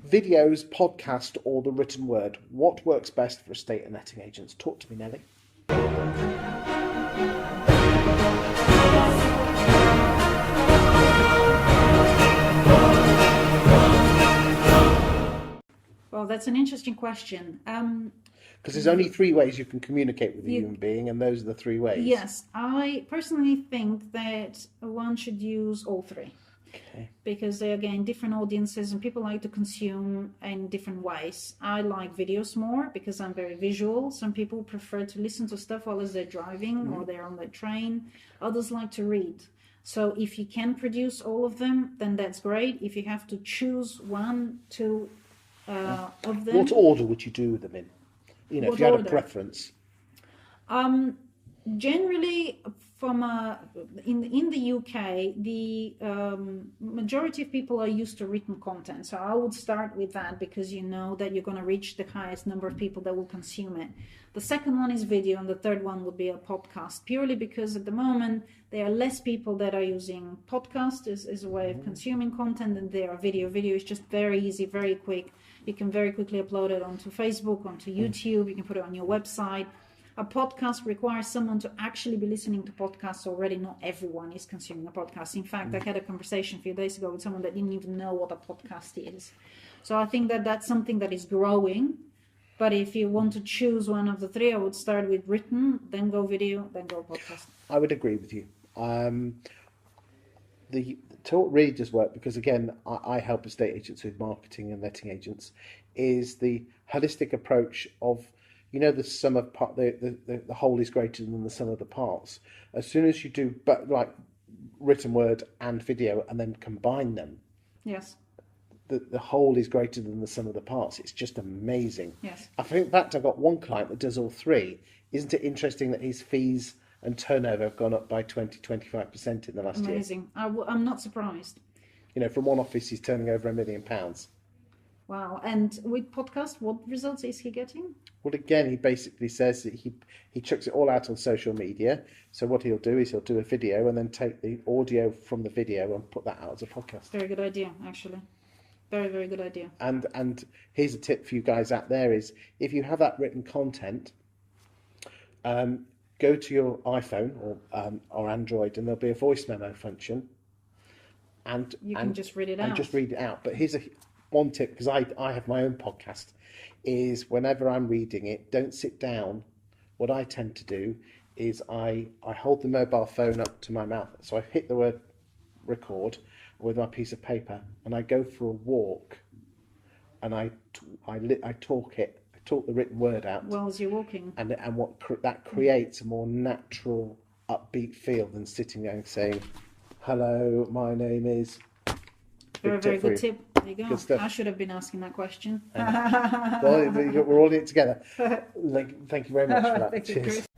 Videos, podcast, or the written word? What works best for estate and letting agents? Talk to me, Nelly. Well, that's an interesting question. Because there's only 3 ways you can communicate with a human being, and those are the 3 ways. Yes, I personally think that one should use all 3. Okay. Because they're, again, different audiences and people like to consume in different ways. I like videos more because I'm very visual. Some people prefer to listen to stuff while they're driving or they're on the train. Others like to read. So if you can produce all of them, then that's great. If you have to choose 1, 2 of them. What order would you do them in? You know, if you had a preference. Generally, in the UK, the majority of people are used to written content. So I would start with that because you know that you're going to reach the highest number of people that will consume it. The second one is video, and the third one would be a podcast, purely because at the moment there are less people that are using podcast as a way of consuming content than there are video. Video is just very easy, very quick. You can very quickly upload it onto Facebook, onto YouTube. You can put it on your website. A podcast requires someone to actually be listening to podcasts already. Not everyone is consuming a podcast. In fact, I had a conversation a few days ago with someone that didn't even know what a podcast is. So I think that that's something that is growing. But if you want to choose one of the 3, I would start with written, then go video, then go podcast. I would agree with you. The talk really does work because, again, I help estate agents with marketing and letting agents, is the holistic approach of, you know, the sum of part, the whole is greater than the sum of the parts. As soon as you do, but like written word and video, and then combine them, yes, the whole is greater than the sum of the parts. It's just amazing. Yes. I think, in fact, I've got one client that does all 3. Isn't it interesting that his fees and turnover have gone up by 20-25% in the last year? Amazing. I'm not surprised. You know, from one office, he's turning over £1 million. Wow. And with podcast, what results is he getting? Well, again, he basically says that he chucks it all out on social media. So what he'll do is he'll do a video and then take the audio from the video and put that out as a podcast. Very good idea, actually. Very, very good idea. And here's a tip for you guys out there is, if you have that written content, go to your iPhone or Android, and there'll be a voice memo function. And you can just read it out. And just read it out. But here's one tip, because I have my own podcast, is whenever I'm reading it, don't sit down. What I tend to do is I hold the mobile phone up to my mouth. So I hit the word record with my piece of paper, and I go for a walk, and I talk the written word out. Well, as you're walking. And that creates a more natural, upbeat feel than sitting there and saying, hello, my name is... Very good tip. There you go. Good stuff. I should have been asking that question. Well, we're all in it together. Thank you very much for that. Thank you, Cheers. Chris.